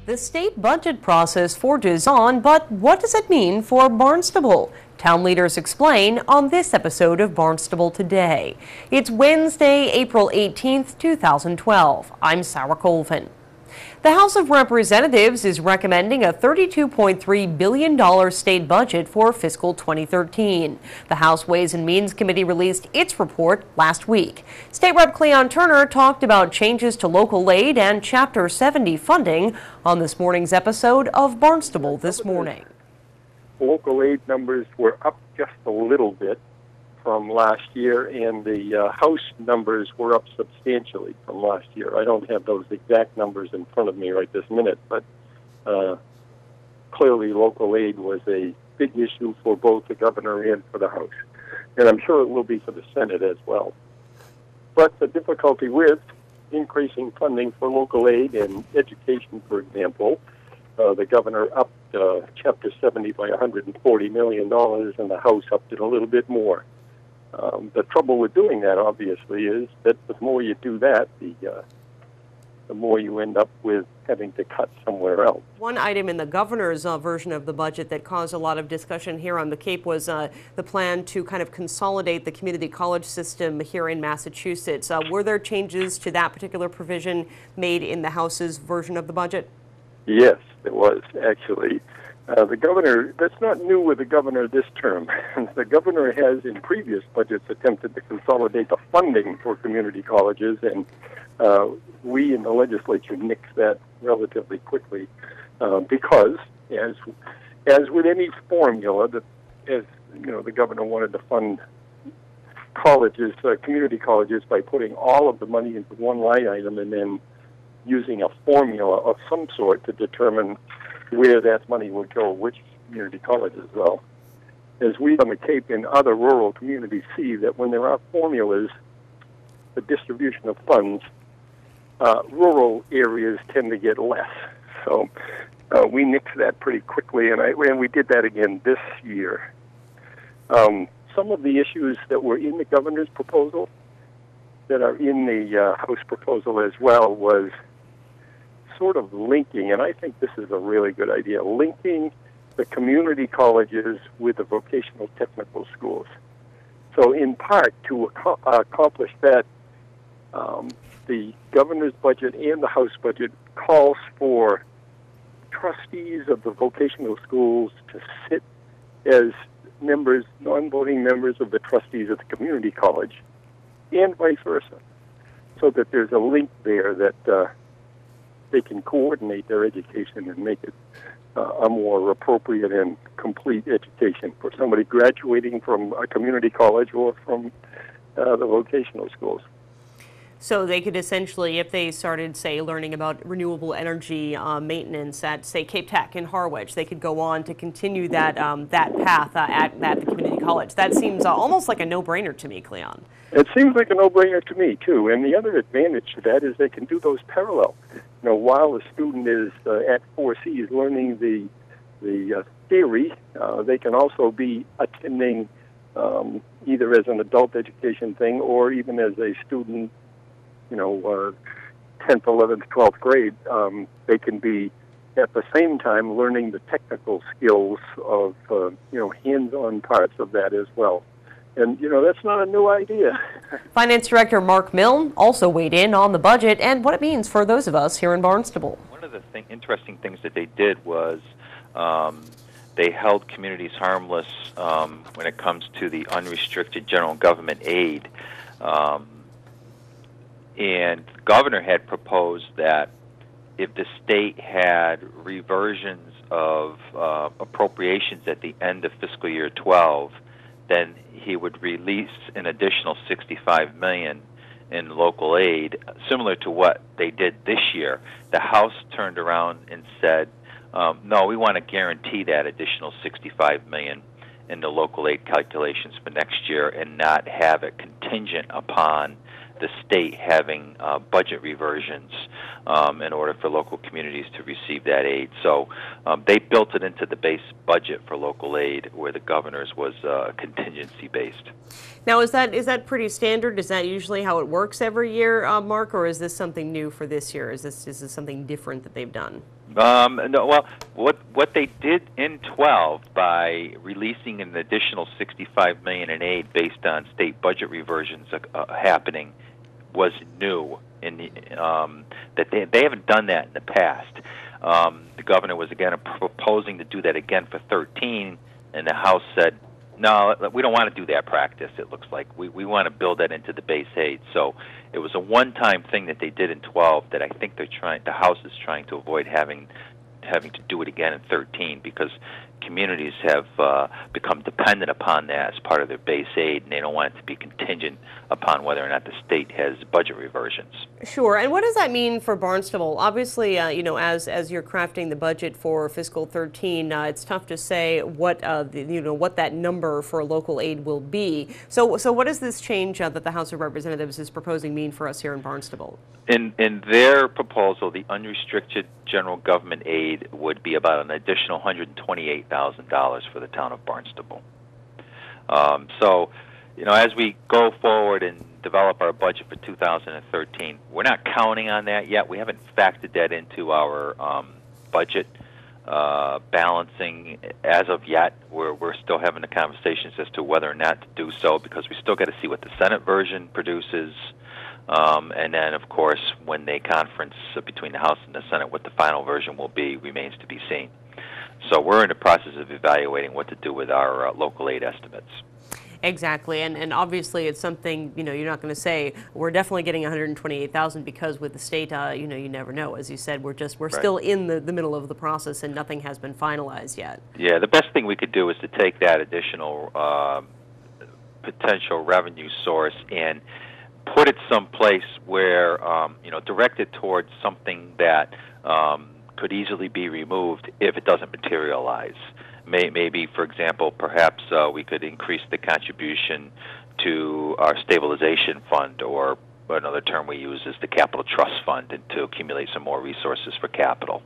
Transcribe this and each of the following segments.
The state budget process forges on, but what does it mean for Barnstable? Town leaders explain on this episode of Barnstable Today. It's Wednesday, April 18th, 2012. I'm Sarah Colvin. The House of Representatives is recommending a $32.3 billion state budget for fiscal 2013. The House Ways and Means Committee released its report last week. State Rep. Cleon Turner talked about changes to local aid and Chapter 70 funding on this morning's episode of Barnstable This Morning. Local aid numbers were up just a little bit from last year, and the House numbers were up substantially from last year. I don't have those exact numbers in front of me right this minute, but clearly local aid was a big issue for both the governor and for the House. And I'm sure it will be for the Senate as well. But the difficulty with increasing funding for local aid and education, for example, the governor upped Chapter 70 by $140 million, and the House upped it a little bit more. The trouble with doing that, obviously, is that the more you do that, the more you end up with having to cut somewhere else. One item in the governor's version of the budget that caused a lot of discussion here on the Cape was the plan to kind of consolidate the community college system here in Massachusetts. Were there changes to that particular provision made in the House's version of the budget? Yes, there was, actually. The governor, that's not new with the governor this term. The governor has, in previous budgets, attempted to consolidate the funding for community colleges, and we in the legislature nixed that relatively quickly because, as with any formula, that as you know, the governor wanted to fund colleges, community colleges, by putting all of the money into one line item and then using a formula of some sort to determine where that money would go, which community colleges. Well, as we on the Cape and other rural communities see, that when there are formulas for distribution of funds, rural areas tend to get less. So we nixed that pretty quickly, and we did that again this year. Some of the issues that were in the governor's proposal that are in the House proposal as well was sort of linking, and I think this is a really good idea, linking the community colleges with the vocational technical schools. So in part, to accomplish that, the governor's budget and the House budget calls for trustees of the vocational schools to sit as members, non-voting members of the trustees of the community college, and vice versa, so that there's a link there that they can coordinate their education and make it a more appropriate and complete education for somebody graduating from a community college or from the vocational schools. So they could essentially, if they started, say, learning about renewable energy maintenance at, say, Cape Tech in Harwich, they could go on to continue that that path at the community college. That seems almost like a no-brainer to me, Cleon. It seems like a no-brainer to me, too. And the other advantage to that is they can do those parallel. You know, while a student is at 4Cs learning the theory, they can also be attending either as an adult education thing or even as a student, 10th, 11th, 12th grade. They can be at the same time learning the technical skills of, hands-on parts of that as well. And, that's not a new idea. Finance Director Mark Milne also weighed in on the budget and what it means for those of us here in Barnstable. One of the interesting things that they did was they held communities harmless when it comes to the unrestricted general government aid. And the governor had proposed that if the state had reversions of appropriations at the end of fiscal year 12, then he would release an additional $65 million in local aid, similar to what they did this year. The House turned around and said, no, we want to guarantee that additional $65 million in the local aid calculations for next year and not have it contingent upon the state having budget reversions in order for local communities to receive that aid. So they built it into the base budget for local aid, where the governor's was contingency based. Now, is that pretty standard? Is that usually how it works every year, Mark, or is this something new for this year? Is this something different that they've done? No, well, what they did in 12 by releasing an additional $65 million in aid based on state budget reversions happening was new. That they haven't done that in the past. The governor was again proposing to do that again for 13, and the House said, no, we don't want to do that practice. It looks like we want to build that into the base aid. So it was a one-time thing that they did in 12 that I think the House is trying to avoid having to do it again in 13, because communities have become dependent upon that as part of their base aid, and they don't want it to be contingent upon whether or not the state has budget reversions. Sure. And what does that mean for Barnstable? Obviously, as you're crafting the budget for fiscal 13, it's tough to say what what that number for local aid will be. So what does this change that the House of Representatives is proposing mean for us here in Barnstable? In their proposal, the unrestricted general government aid would be about an additional $128,000 for the town of Barnstable. So, as we go forward and develop our budget for 2013, we're not counting on that yet. We haven't factored that into our budget balancing as of yet. We're still having the conversations as to whether or not to do so, because we still got to see what the Senate version produces. And then, of course, when they conference between the House and the Senate, what the final version will be remains to be seen. So we're in the process of evaluating what to do with our local aid estimates. Exactly, and obviously it's something, you're not going to say we're definitely getting $128,000, because with the state, you never know. As you said, we're right. Still in the middle of the process, and nothing has been finalized yet. Yeah, the best thing we could do is to take that additional potential revenue source and put it someplace where, direct it towards something that could easily be removed if it doesn't materialize. Maybe, for example, perhaps we could increase the contribution to our stabilization fund, or another term we use is the capital trust fund, and to accumulate some more resources for capital.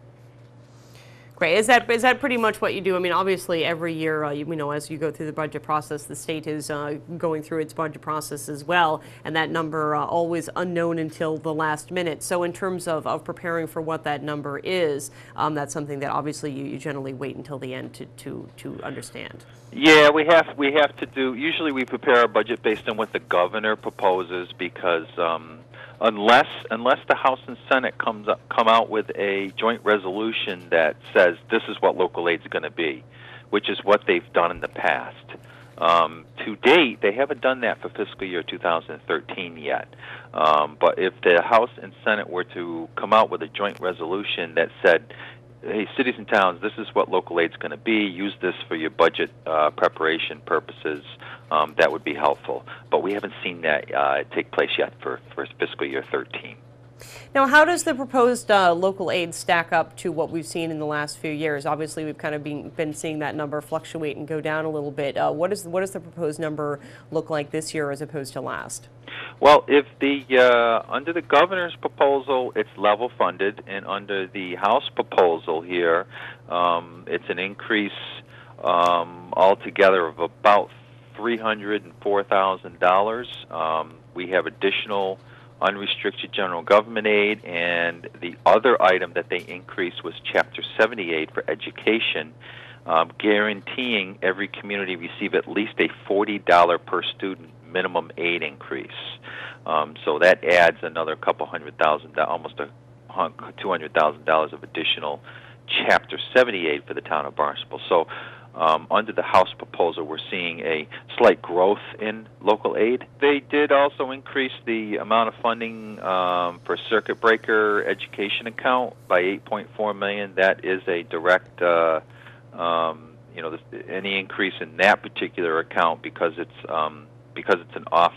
Great. Is that pretty much what you do? I mean, obviously, every year, as you go through the budget process, the state is going through its budget process as well, and that number always unknown until the last minute. So, in terms of preparing for what that number is, that's something that obviously you generally wait until the end to understand. Yeah, we have to do. Usually, we prepare our budget based on what the governor proposes, because unless the House and Senate come out with a joint resolution that says this is what local aid is going to be, which is what they've done in the past. To date, they haven't done that for fiscal year 2013 yet. But if the House and Senate were to come out with a joint resolution that said, hey, cities and towns, this is what local aid is going to be, use this for your budget preparation purposes, that would be helpful. But we haven't seen that take place yet for fiscal year 13. Now, how does the proposed local aid stack up to what we've seen in the last few years? Obviously, we've kind of been seeing that number fluctuate and go down a little bit. What does the proposed number look like this year as opposed to last? Well, if under the governor's proposal, it's level funded, and under the House proposal here, it's an increase altogether of about $304,000. We have additional unrestricted general government aid, and the other item that they increased was Chapter 78 for education, guaranteeing every community receive at least a $40 per student minimum aid increase. So that adds another couple $100,000, almost $200,000 of additional Chapter 78 for the town of Barnstable. So under the House proposal, we're seeing a slight growth in local aid. They did also increase the amount of funding for circuit breaker education account by $8.4 million. That is a direct, any increase in that particular account, because it's an off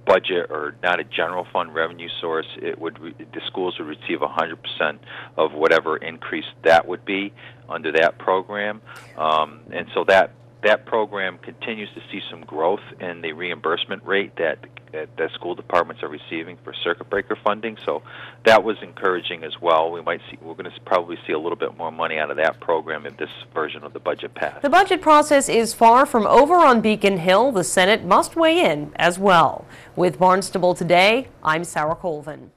budget or not a general fund revenue source, the schools would receive 100% of whatever increase that would be under that program, and so that program continues to see some growth in the reimbursement rate that that school departments are receiving for circuit breaker funding. So that was encouraging as well. We're going to probably see a little bit more money out of that program if this version of the budget passed. The budget process is far from over on Beacon Hill. The Senate must weigh in as well. With Barnstable Today, I'm Sarah Colvin.